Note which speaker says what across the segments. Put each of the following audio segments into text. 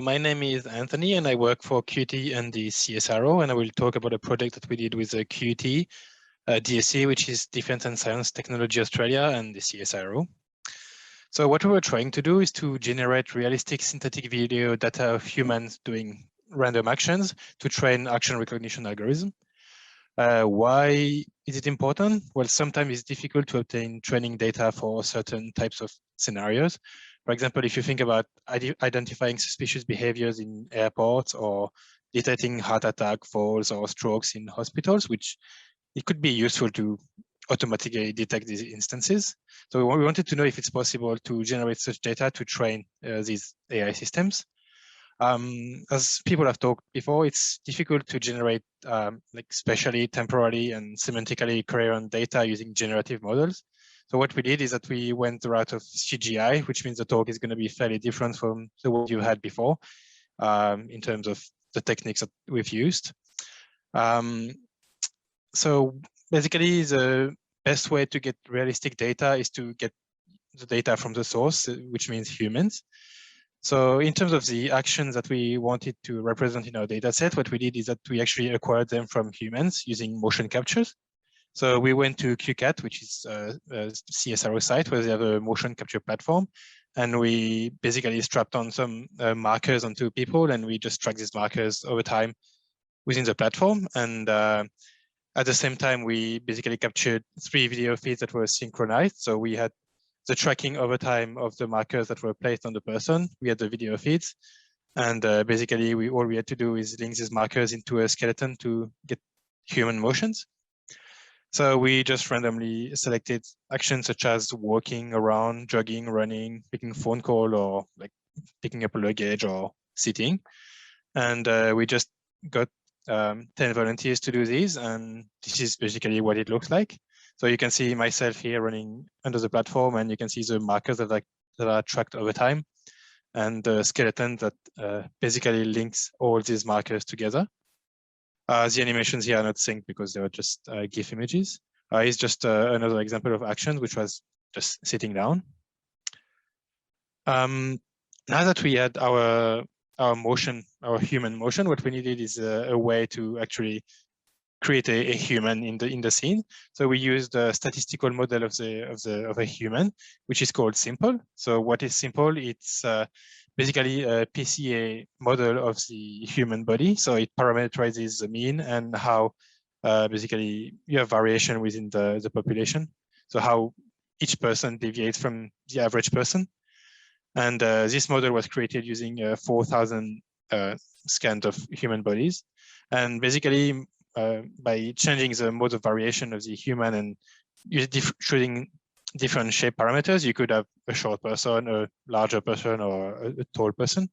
Speaker 1: My name is Anthony and I work for QT and the CSRO, and I will talk about a project that we did with the QT, DSC, which is Defense and Science Technology Australia, and the CSRO. So what we were trying to do is to generate realistic synthetic video data of humans doing random actions to train action recognition algorithm. Why is it important? Well, sometimes it's difficult to obtain training data for certain types of scenarios. For example, if you think about identifying suspicious behaviors in airports or detecting heart attack, falls, or strokes in hospitals, which it could be useful to automatically detect these instances. So we wanted to know if it's possible to generate such data to train these AI systems. As people have talked before, it's difficult to generate like spatially, temporally, and semantically coherent data using generative models. So what we did is that we went the route of CGI, which means the talk is going to be fairly different from the one you had before in terms of the techniques that we've used. So basically, the best way to get realistic data is to get the data from the source, which means humans. So in terms of the actions that we wanted to represent in our data set, what we did is that we actually acquired them from humans using motion captures. So we went to QCAT, which is a CSRO site where they have a motion capture platform. And we basically strapped on some markers onto people, and we just track these markers over time within the platform. And at the same time, we basically captured 3 video feeds that were synchronized. So we had the tracking over time of the markers that were placed on the person. We had the video feeds. And basically, all we had to do is link these markers into a skeleton to get human motions. So we just randomly selected actions such as walking around, jogging, running, making a phone call, or like picking up a luggage or sitting. And we just got 10 volunteers to do these. And this is basically what it looks like. So you can see myself here running under the platform, and you can see the markers that are tracked over time, and the skeleton that basically links all these markers together. The animations here are not synced because they were just GIF images. It's just another example of actions, which was just sitting down. Now that we had our motion, our human motion, what we needed is a way to actually create a human in the scene. So we used a statistical model of a human, which is called Simple. So what is Simple? It's basically a PCA model of the human body. So it parameterizes the mean and how basically you have variation within the population. So how each person deviates from the average person. And this model was created using 4,000 scans of human bodies. And basically, by changing the mode of variation of the human and choosing different shape parameters, you could have a short person, a larger person, or a tall person.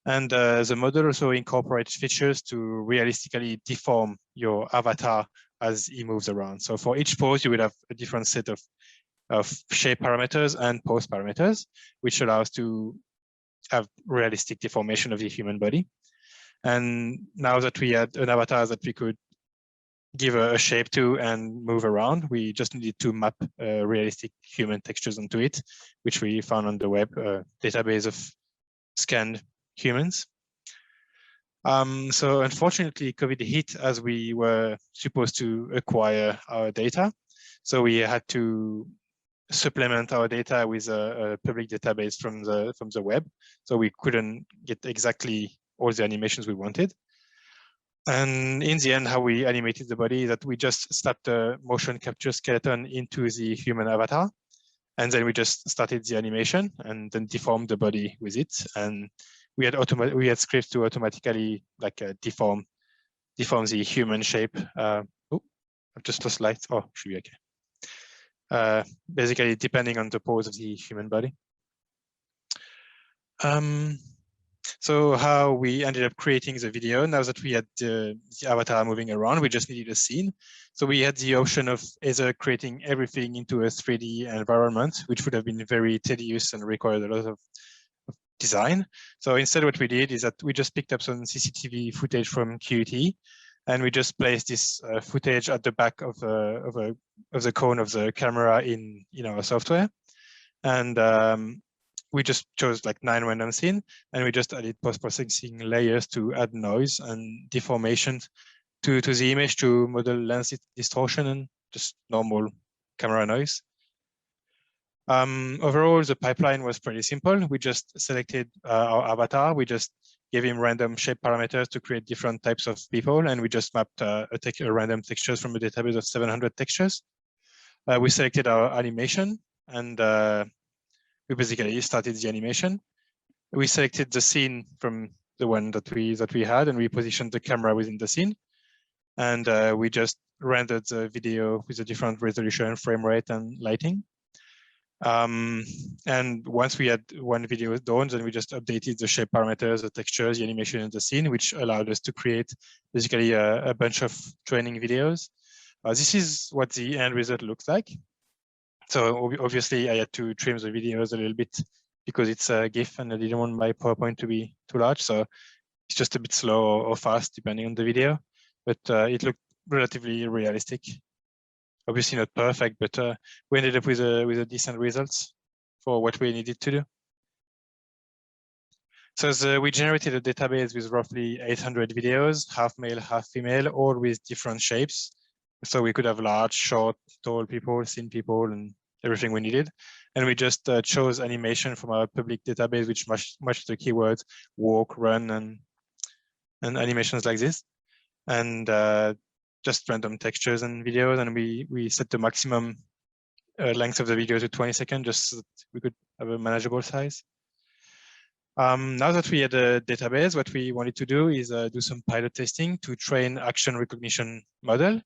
Speaker 1: And the model also incorporates features to realistically deform your avatar as he moves around. So for each pose, you would have a different set of shape parameters and pose parameters, which allows to have realistic deformation of the human body. And now that we had an avatar that we could give a shape to and move around, we just needed to map realistic human textures onto it, which we found on the web, a database of scanned humans. So unfortunately, COVID hit as we were supposed to acquire our data. So we had to supplement our data with a public database from the web. So we couldn't get exactly all the animations we wanted. And in the end, how we animated the body is that we just slapped a motion capture skeleton into the human avatar. And then we just started the animation and then deformed the body with it. And we had scripts to automatically like deform the human shape. Oh, I've just lost light. Oh, should be okay. Basically, depending on the pose of the human body. So how we ended up creating the video, now that we had the avatar moving around, we just needed a scene. So we had the option of either creating everything into a 3D environment, which would have been very tedious and required a lot of design. So instead what we did is that we just picked up some CCTV footage from QT, and we just placed this footage at the back of the cone of the camera in our software. And we just chose like 9 random scenes, and we just added post-processing layers to add noise and deformation to the image to model lens distortion and just normal camera noise. Overall, the pipeline was pretty simple. We just selected our avatar. We just gave him random shape parameters to create different types of people, and we just mapped a random textures from a database of 700 textures. We selected our animation, and we basically started the animation. We selected the scene from the one that we had, and we positioned the camera within the scene. And we just rendered the video with a different resolution, frame rate, and lighting. And once we had one video done, then we just updated the shape parameters, the textures, the animation, and the scene, which allowed us to create basically a bunch of training videos. This is what the end result looks like. So obviously I had to trim the videos a little bit because it's a GIF and I didn't want my PowerPoint to be too large. So it's just a bit slow or fast depending on the video, but it looked relatively realistic. Obviously not perfect, but we ended up with a decent results for what we needed to do. So we generated a database with roughly 800 videos, half male, half female, all with different shapes. So we could have large, short, tall people, thin people, and everything we needed. And we just chose animation from our public database, which matched the keywords walk, run, and animations like this. And just random textures and videos, and we set the maximum length of the video to 20 seconds, just so that we could have a manageable size. Now that we had a database, what we wanted to do is do some pilot testing to train action recognition model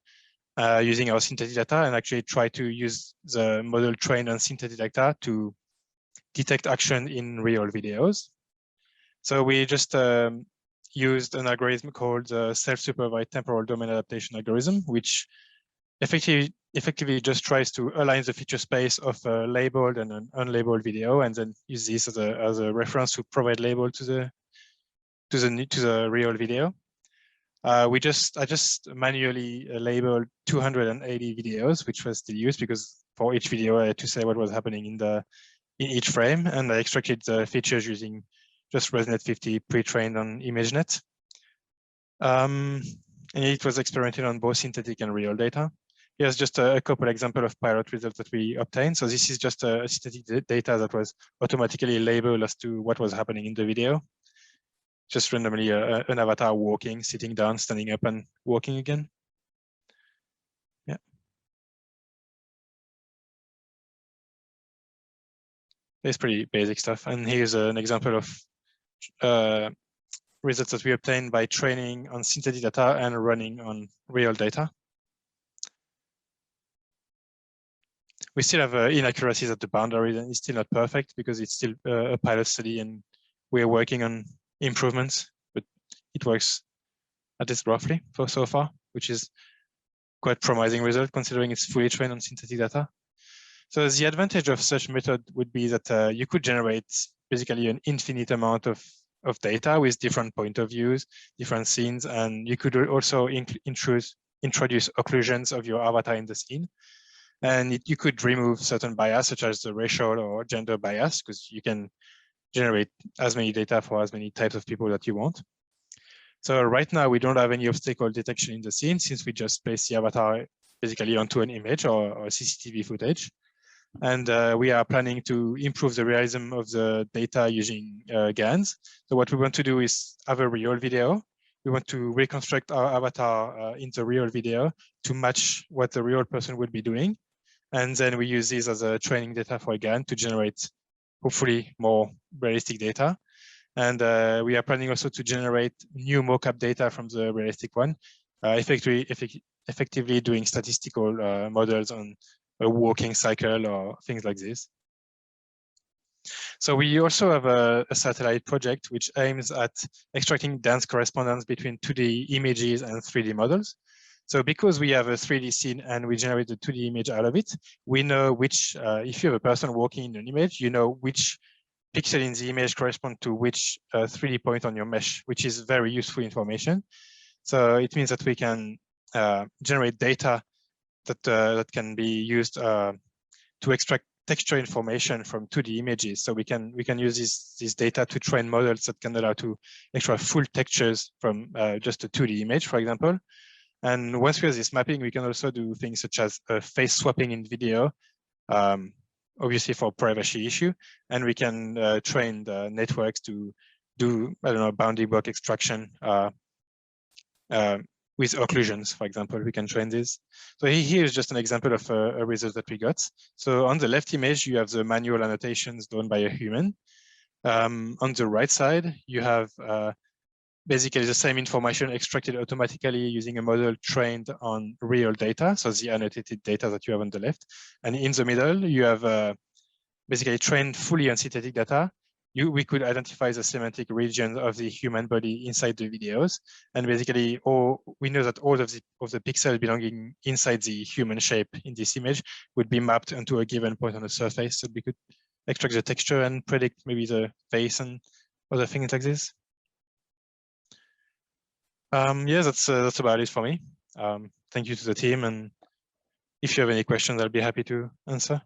Speaker 1: using our synthetic data, and actually try to use the model trained on synthetic data to detect action in real videos. So we just used an algorithm called the self-supervised temporal domain adaptation algorithm, which effectively just tries to align the feature space of a labeled and an unlabeled video, and then use this as a reference to provide label to the real video. I just manually labeled 280 videos, which was still used because for each video I had to say what was happening in each frame, and I extracted the features using just ResNet 50 pre-trained on ImageNet. And it was experimented on both synthetic and real data. Here's just a couple examples of pilot results that we obtained. So this is just a synthetic data that was automatically labeled as to what was happening in the video. Just randomly an avatar walking, sitting down, standing up, and walking again. Yeah. It's pretty basic stuff. And here's an example of results that we obtained by training on synthetic data and running on real data. We still have inaccuracies at the boundaries, and it's still not perfect because it's still a pilot study and we're working on improvements, but it works at least roughly for so far, which is quite promising result considering it's fully trained on synthetic data. So the advantage of such method would be that you could generate basically an infinite amount of data with different point of views, different scenes, and you could also introduce occlusions of your avatar in the scene. And you could remove certain bias, such as the racial or gender bias, because you can generate as many data for as many types of people that you want. So right now, we don't have any obstacle detection in the scene since we just place the avatar basically onto an image or CCTV footage. And we are planning to improve the realism of the data using GANs. So what we want to do is have a real video. We want to reconstruct our avatar in the real video to match what the real person would be doing. And then we use this as a training data for a GAN to generate hopefully more realistic data. And we are planning also to generate new mocap data from the realistic one, effectively doing statistical models on a walking cycle or things like this. So we also have a satellite project which aims at extracting dense correspondence between 2D images and 3D models. So because we have a 3D scene and we generate a 2D image out of it, we know which, if you have a person walking in an image, you know which pixel in the image correspond to which 3D point on your mesh, which is very useful information. So it means that we can generate data that can be used to extract texture information from 2D images. So we can use this data to train models that can allow to extract full textures from just a 2D image, for example. And once we have this mapping, we can also do things such as face swapping in video, obviously for privacy issue. And we can train the networks to do, I don't know, bounding block extraction with occlusions, for example. We can train this. So here is just an example of a result that we got. So on the left image, you have the manual annotations done by a human. On the right side, you have basically the same information extracted automatically using a model trained on real data, so the annotated data that you have on the left. And in the middle, you have basically trained fully on synthetic data. We could identify the semantic region of the human body inside the videos, and basically, we know that all of the pixels belonging inside the human shape in this image would be mapped onto a given point on the surface, so we could extract the texture and predict maybe the face and other things like this. Yeah, that's about it for me. Thank you to the team, and if you have any questions, I'll be happy to answer.